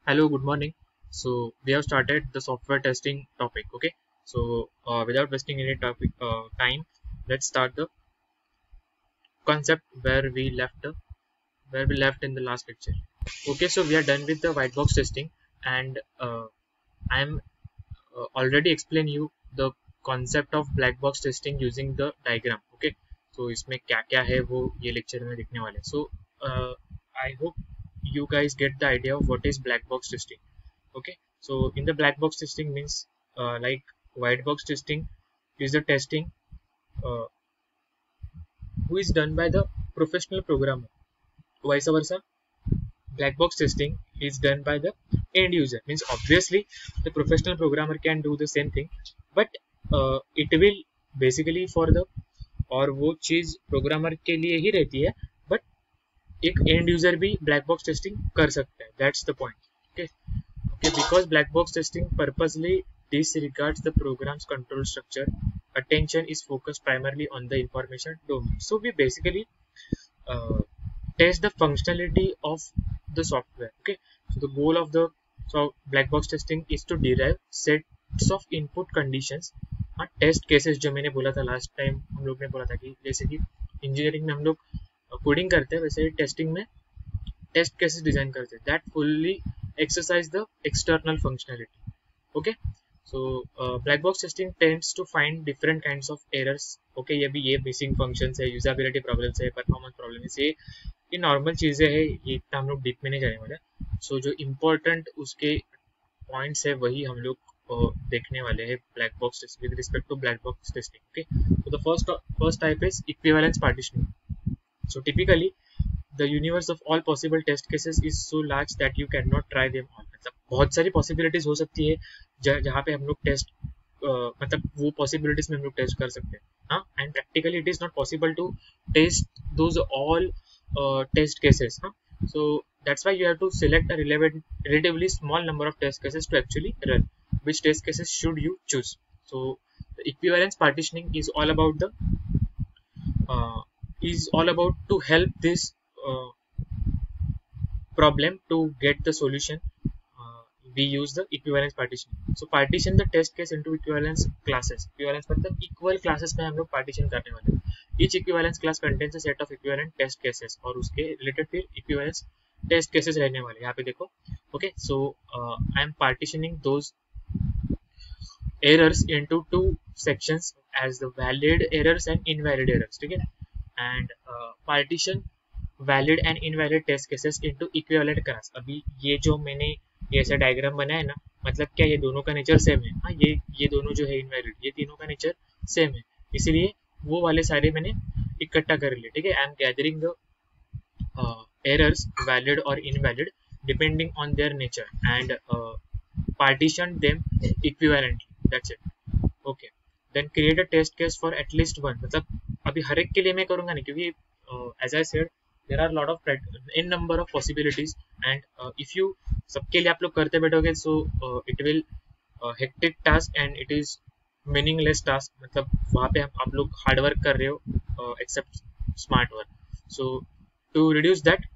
Hello, good morning. So we have started the software testing topic. Okay. So without wasting any time, let's start the concept where we left in the last lecture. Okay. So we are done with the white box testing, and I'm already explain you the concept of black box testing using the diagram. Okay. So इसमें क्या क्या है वो ये lecture में दिखने वाले. So I hope you guys get the idea of what is black box testing. Okay, so in the black box testing means like white box testing is the testing uh, who is done by the professional programmer. Vice versa, black box testing is done by the end user. Means obviously the professional programmer can do the same thing, but it will basically for the और वो चीज programmer के लिए ही रहती है, but एक and user भी black box testing कर सकता है. That's the point. Okay. Okay, because black box testing purposely disregards the program's control structure, attention is focused primarily on the information domain. So we basically uh, test the functionality of the software. Okay, so the goal of the black box testing is to derive sets of input conditions. हाँ, test cases जो मैंने बोला था last time, हम लोग ने बोला था कि जैसे कि इंजीनियरिंग में हम लोग कोडिंग करते हैं, वैसे ही टेस्टिंग में टेस्ट केसेस डिजाइन करते हैं that fully exercise the external functionality. Okay, so black box testing tends to find different kinds of errors. Okay, ये missing functions है, usability problems है, performance problems है, ये नॉर्मल चीजें हैं, ये इतना हम लोग डीप में नहीं जाने वाले. सो जो इम्पोर्टेंट उसके पॉइंट्स है वही हम लोग देखने वाले हैं black box test with respect to black box testing. Okay, so the first type is equivalence partitioning. So typically the universe of all possible test cases is so large that you cannot try them all. मतलब बहुत सारी possibilities हो सकती है जहाँ पे हम लोग टेस्ट मतलब वो possibilities में हम लोग टेस्ट कर सकते हैं. हाँ, and practically it is not possible to test those all test cases. हाँ, so that's why you have to select a relatively small number of test cases to actually run. Which test cases should you choose? So the equivalence partitioning is all about to help this uh, problem to get the solution. We use the equivalence partition. So partition the test case into equivalence classes. Equivalence मतलब equal classes में हम लोग partition करने वाले हैं. Each equivalence class contains a set of equivalent test cases और उसके related फिर equivalence test cases रहने वाले. यहाँ पे देखो. Okay, so I am partitioning those errors into two sections as the valid errors and invalid errors. ठीक है, and partition valid and invalid test cases into equivalent class. अभी ये जो मैंने ये ऐसा डायग्राम बनाया है ना, मतलब क्या ये दोनों का नेचर सेम है. हाँ, ये दोनों जो है इनवैलिड, ये तीनों का नेचर सेम है, इसीलिए वो वाले सारे मैंने इकट्ठा कर लिए. ठीक है, I am gathering the errors valid और invalid depending on their nature and partition them equivalently. That's it. Okay, then create a test case for at least one. मतलब अभी हर एक के लिए मैं करूँगा नहीं, क्योंकि as I said there are a lot of n number of possibilities and if you सबके लिए आप लोग करते बैठोगे so it will hectic task and it is meaningless task. मतलब वहाँ पे आप लोग हार्ड वर्क कर रहे हो except smart work. So to reduce that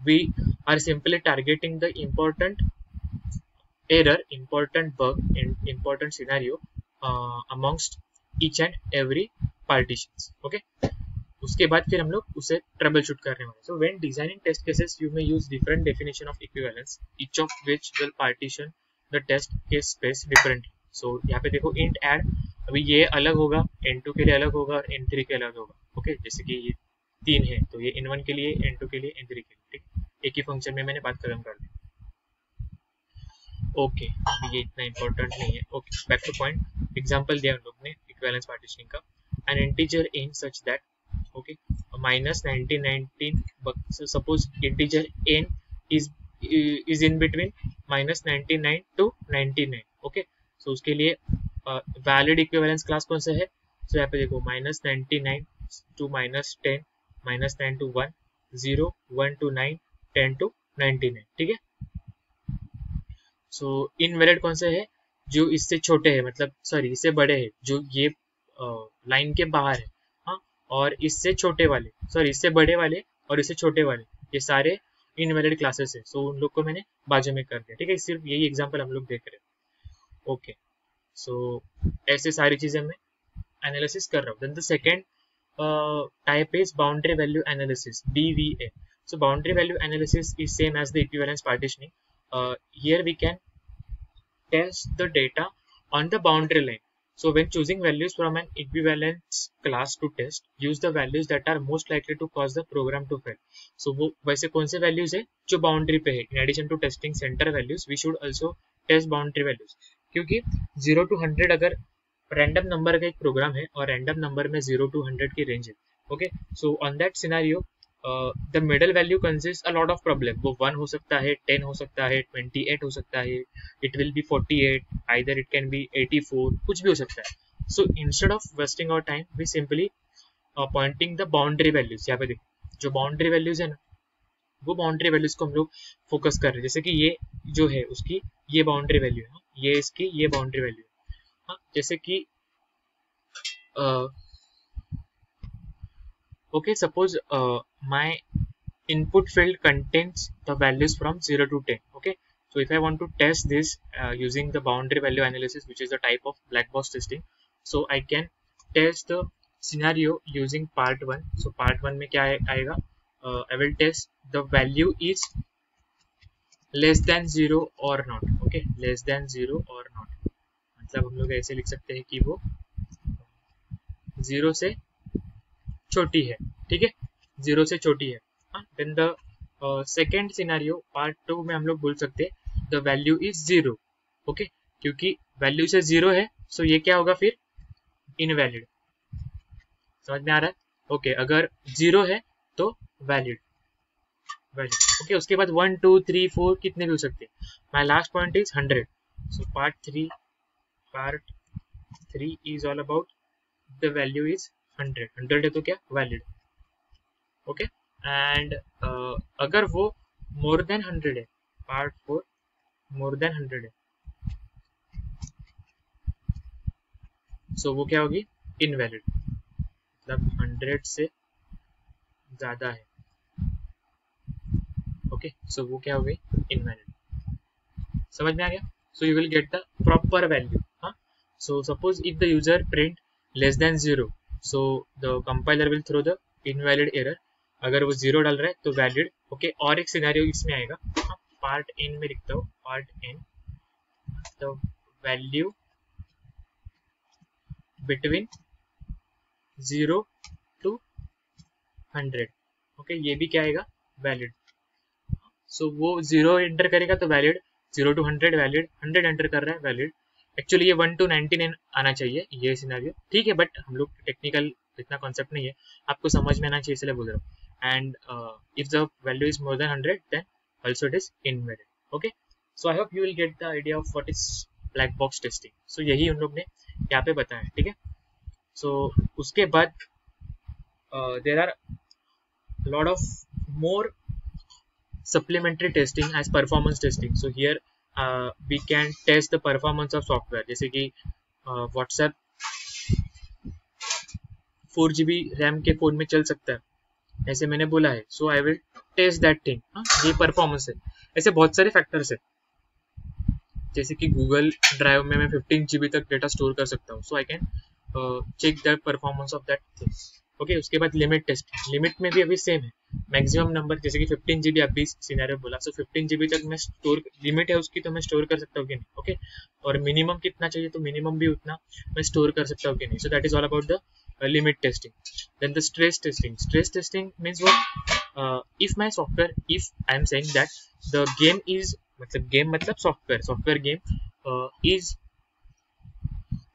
we are simply targeting the important error, important bug and important scenario amongst each and every partitions. Okay, उसके बाद फिर हम लोग उसे ट्रबल शूट करने वाले. So when designing test cases you may use different definition of equivalence, each of which will partition the test case space differently. So यहाँ पे देखो इंट ऐड, अभी ये अलग होगा, n2 के लिए अलग होगा और n3 के अलग होगा. ओके, जैसे कि ये 3 है तो ये n1 के लिए, n2 के लिए, n3 के लिए. ठीक, एक ही फंक्शन में मैंने बात खत्म कर दी. ओके, ये इतना इंपॉर्टेंट नहीं है. Okay, back two point. Example दिया हम लोग ने इक्विवेलेंस पार्टीशनिंग का. N integer in such that okay minus 1919, but so suppose integer n is in between minus 99 to 99. okay, so उसके लिए valid equivalence class कौन सा है? so यहाँ पे देखो minus 99 to minus 10, minus 9 to 1, 0, 1 to 9, 10 to 99. ठीक है, so invalid कौन सा है? जो इससे छोटे है, मतलब सॉरी इससे बड़े है, जो ये लाइन के बाहर है. और इससे छोटे वाले, सॉरी इससे बड़े वाले और इससे छोटे वाले, ये सारे इनवैलिड क्लासेस है, सो उन लोग को मैंने बाजू में कर दिया, ठीक है। सिर्फ यही एग्जांपल हम लोग देख रहे हैं, ओके। सो ऐसे सारी चीजें मैं एनालिसिस कर रहा हूँ। Then the second type is boundary value analysis, BVA. So boundary value analysis is same as the equivalence partitioning. Here we can test the data on the boundary line. So when choosing values from an equivalence class to test, use the values that are most likely to cause the program to fail. So वो वैसे कौन से values है जो boundary पे है. In addition to testing center values, we should also test boundary values. क्योंकि 0 to 100 अगर रैंडम नंबर का एक प्रोग्राम है और रैंडम नंबर में 0 to 100 की रेंज है, okay. So on that scenario the middle value consist a lot of problem. वो 1 हो सकता है, 10 हो सकता है, 28 हो सकता है, it will be 48, either it can be 84, कुछ भी हो सकता है। So instead of wasting our time we simply pointing the boundary values. यहाँ पे देखो जो बाउंड्री वैल्यूज है ना, वो बाउंड्री वैल्यूज को हम लोग फोकस कर रहे हैं। जैसे कि ये जो है उसकी ये बाउंड्री वैल्यू है, ये इसकी ये बाउंड्री वैल्यू है। जैसे कि okay, suppose my input field contains the values from 0 to 10, okay। So if I want to test this using the boundary value analysis, which is the type of black box testing, so I can test the scenario using part 1. So part 1 में क्या आएगा, I will test the value is less than 0 or not, okay, less than 0 or not। मतलब हम लोग ऐसे लिख सकते हैं कि वो 0 से छोटी है, ठीक है, 0 से छोटी है। Then the second scenario part 2 में हम लोग बोल सकते हैं द वैल्यू इज 0, ओके। क्योंकि वैल्यू से 0 है, सो ये क्या होगा फिर, इनवैलिड। समझ में आ रहा है, ओके। अगर 0 है तो वैलिड, ओके। उसके बाद 1 2 3 4 कितने भी हो सकते हैं। My last point is 100। So part 3 is all about the value is 100 है तो क्या, वैलिड, ओके। एंड अगर वो मोर देन 100 है, पार्ट 4 मोर देन 100 है, सो वो क्या होगी, इनवैलिड। मतलब 100 से ज्यादा है, ओके। सो वो क्या हो गई, इनवैलिड। समझ में आ गया। So you will get the proper value. So suppose if the user print less than 0, so the compiler will throw the invalid error। अगर वो 0 डाल रहा है तो वैलिड, ओके। और एक सिनेरियो इसमें आएगा, पार्ट n में लिखता हूँ, part n the value between 0 to 100, okay. ये भी क्या आएगा, वैलिड। सो वो 0 एंटर करेगा तो वैलिड, 0 to 100 वैलिड, 100 एंटर कर रहा है वैलिड। एक्चुअली ये 1 to 99 आना चाहिए ये सिनेरियो, ठीक है, बट हम लोग टेक्निकल इतना कॉन्सेप्ट नहीं है, आपको समझ में आना चाहिए इसलिए बोल रहा हूँ। And if the value is more than 100 then also it is invalid, okay. So I hope you will get the idea of what is black box testing. So यही उन लोग ने यहाँ पे बताया, ठीक है। सो उसके बाद there are lot of more supplementary testing as performance testing। So here we can test the performance of software, जैसे कि WhatsApp 4GB रैम के फोन में चल सकता है, ऐसे मैंने बोला है। So I will test that thing, ये परफॉर्मेंस है। ऐसे बहुत सारे फैक्टर्स है, जैसे कि गूगल ड्राइव में मैं 15GB तक डेटा स्टोर कर सकता हूँ। So I can check the performance of that thing, okay. उसके बाद लिमिट टेस्ट, लिमिट में भी अभी सेम है, मैक्सिमम नंबर, जैसे कि 15GB अभी सिनेरियो बोला, सो 15GB तक मैं स्टोर, लिमिट है उसकी तो मैं स्टोर कर सकता हूँ कि नहीं, ओके। और मिनिमम कितना चाहिए तो मिनिमम भी उतना मैं स्टोर कर सकता हूँ कि नहीं। So that is all about the limit testing. Then the stress testing, stress testing means what, if my software, if I am saying that the game is, मतलब गेम मतलब software game is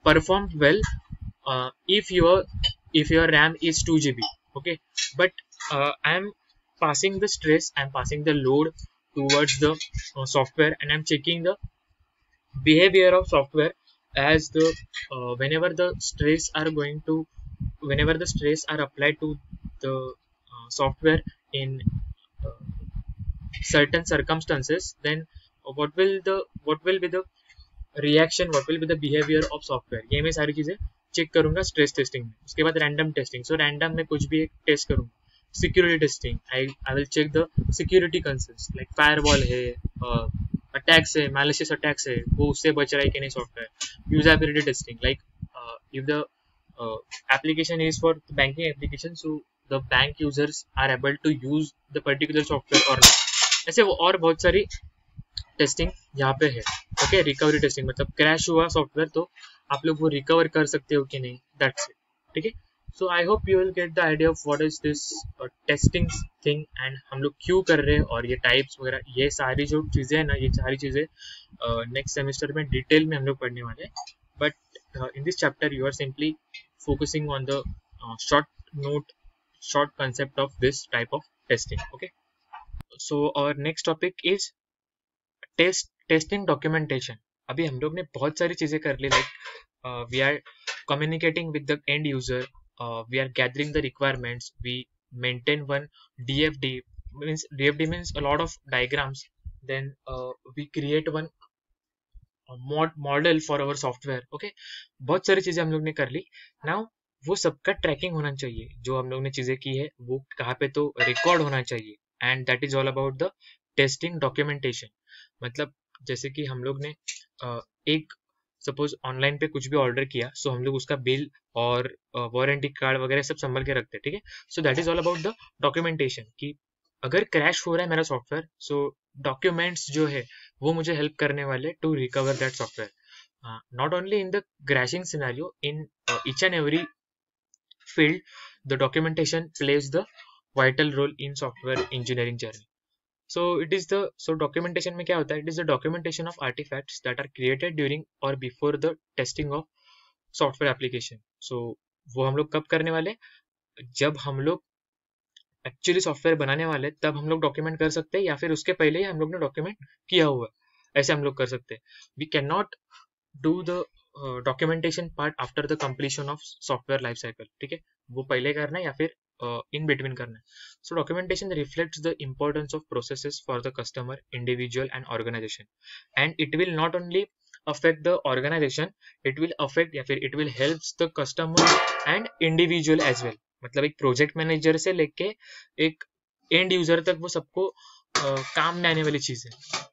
performed well if your RAM is 2GB, okay, but I am passing the stress, I am passing the load towards the software, and I am checking the behavior of software as the whenever the stress are applied to the software in certain circumstances, then what will be the reaction, what will be the behaviour of software, ये मैं सारी चीजें check करूंगा stress testing में। उसके बाद random testing, so random में कुछ भी एक टेस्ट करूंगा, security testing. I will check the security concerns like firewall है, attacks है, malicious attacks है, वो उससे बच रहा है कि नहीं software. Usability testing, like if the uh, application is for the banking application, so the bank users are able to use the particular software or not. ऐसे वो और बहुत सारी टेस्टिंग यहाँ पे है. ओके, रिकवरी टेस्टिंग मतलब क्रैश हुआ सॉफ्टवेयर तो आप लोग वो रिकवर कर सकते हो कि नहीं, दैट्स इट. ठीक है, so I hope you will get the idea of what is this testing thing and हम लोग क्यों कर रहे हैं और ये टाइप्स वगैरह, ये सारी जो चीज़ें हैं ना, ये सारी चीज़ें नेक्स्ट सेमेस्टर में डिटेल में हम लोग पढ़ने वाले हैं. But in this chapter you are simply focusing on the short concept of this type of testing. Okay, so our next topic is testing documentation. अभी हम लोग ने बहुत सारी चीजें कर ली, like we are communicating with the end user, we are gathering the requirements, we maintain one DFD. DFD means a lot of diagrams. Then we create one model for our software. Okay, बहुत सारी चीजें हम लोग ने कर ली. Now वो सबका trekking होना चाहिए, जो हम लोग ने चीजें की है वो कहाँ पे तो रिकॉर्ड होना चाहिए. And that is all about the testing documentation. मतलब जैसे कि हम लोग ने एक सपोज ऑनलाइन पे कुछ भी ऑर्डर किया, सो हम लोग उसका बिल और वारंटी कार्ड वगैरह सब संभल के रखते हैं. ठीक है, सो that is all about the documentation कि अगर क्रैश हो रहा है मेरा सॉफ्टवेयर, सो डॉक्यूमेंट्स जो है वो मुझे हेल्प करने वाले to recover that software. Not only in the crashing scenario, in each and every field the documentation plays the vital role in software engineering journey. So documentation में क्या होता है? It is the documentation of artifacts that are created during or before the testing of software application. So वो हम लोग कब करने वाले? जब हम लोग एक्चुअली सॉफ्टवेयर बनाने वाले तब हम लोग डॉक्यूमेंट कर सकते हैं, या फिर उसके पहले ही हम लोग ने डॉक्यूमेंट किया हुआ है, ऐसे हम लोग कर सकते हैं. We can not do the documentation part after the completion of software life cycle. ठीक है, वो पहले करना है या फिर इन बिटवीन करना है. So documentation reflects the importance of processes for the customer, individual and organisation. And it will not only affect the organization, it will affect या फिर it will helps the customer and individual as well. मतलब एक project manager से लेके एक and user तक वो सबको काम में आने वाली चीज है.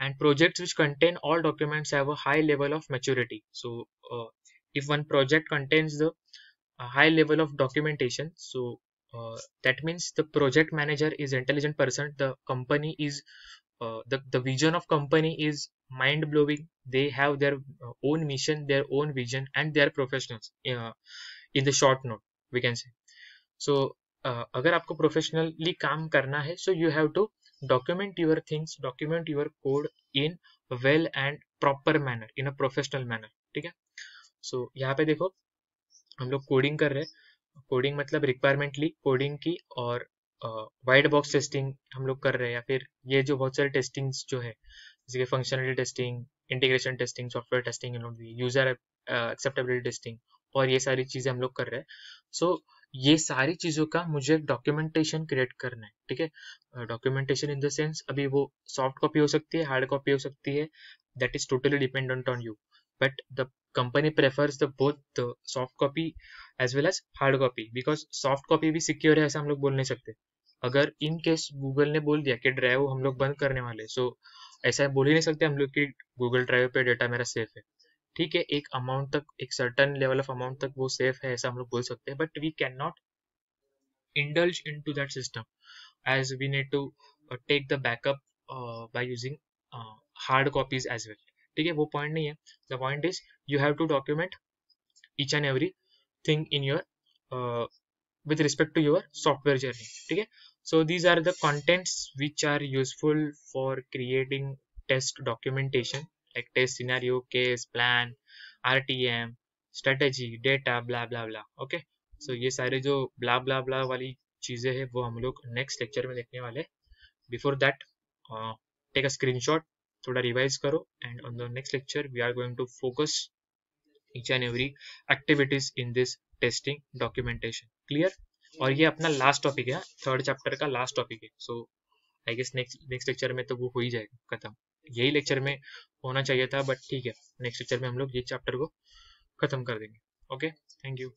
And projects which contain all documents have a high level of maturity. So if one project contains the high level of documentation, so that means the project manager is intelligent person, the company is the vision of company is mind blowing, they have their own mission, their own vision, and they are professionals in the short note we can say. So अगर आपको professionally काम करना है, so you have to document your things, document your code in well and proper manner, in a professional manner. ठीक है, so यहाँ पे देखो हम लोग कोडिंग कर रहे हैं. कोडिंग मतलब रिक्वायरमेंट ली कोडिंग की, और वाइट बॉक्स टेस्टिंग हम लोग कर रहे हैं, या फिर ये जो बहुत सारे टेस्टिंग्स जो है जैसे कि functionality testing, integration testing, software testing, user acceptability testing, और ये सारी चीजें हम लोग कर रहे हैं. सो ये सारी चीजों का मुझे डॉक्यूमेंटेशन क्रिएट करना है. ठीक है, डॉक्यूमेंटेशन इन द सेंस अभी वो सॉफ्ट कॉपी हो सकती है, हार्ड कॉपी हो सकती है, that is totally dependent on you. But the company prefers the both the soft copy as well as hard copy, because soft copy भी secure है ऐसा हम लोग बोल नहीं सकते. अगर इन केस गूगल ने बोल दिया कि ड्राइव हम लोग बंद करने वाले, सो ऐसा बोल ही नहीं सकते हम लोग कि गूगल ड्राइव पे डेटा मेरा सेफ है. ठीक है, एक अमाउंट तक, एक सर्टन लेवल ऑफ अमाउंट तक वो सेफ है ऐसा हम लोग बोल सकते हैं, but we can not indulge into that system as we need to take the backup by using hard copies as well. ठीक है, वो पॉइंट नहीं है. the point is you have to document each and every thing in your with respect to your software journey. ठीक है, so these are the contents which are useful for creating test documentation, like test scenario, case, plan, RTM, strategy, data, blah blah blah. okay, so ये सारे जो blah blah blah वाली चीजें हैं वो हम लोग नेक्स्ट लेक्चर में देखने वाले. Before that take a screenshot, थोड़ा रिवाइज करो, and on the next lecture we are going to focus each and every activities in this testing documentation. Clear? और ये अपना लास्ट टॉपिक है, थर्ड चैप्टर का लास्ट टॉपिक है. So I guess next lecture में तो वो हो ही जाएगा खत्म. यही लेक्चर में होना चाहिए था, बट ठीक है, नेक्स्ट लेक्चर में हम लोग ये चैप्टर को खत्म कर देंगे. Okay, thank you.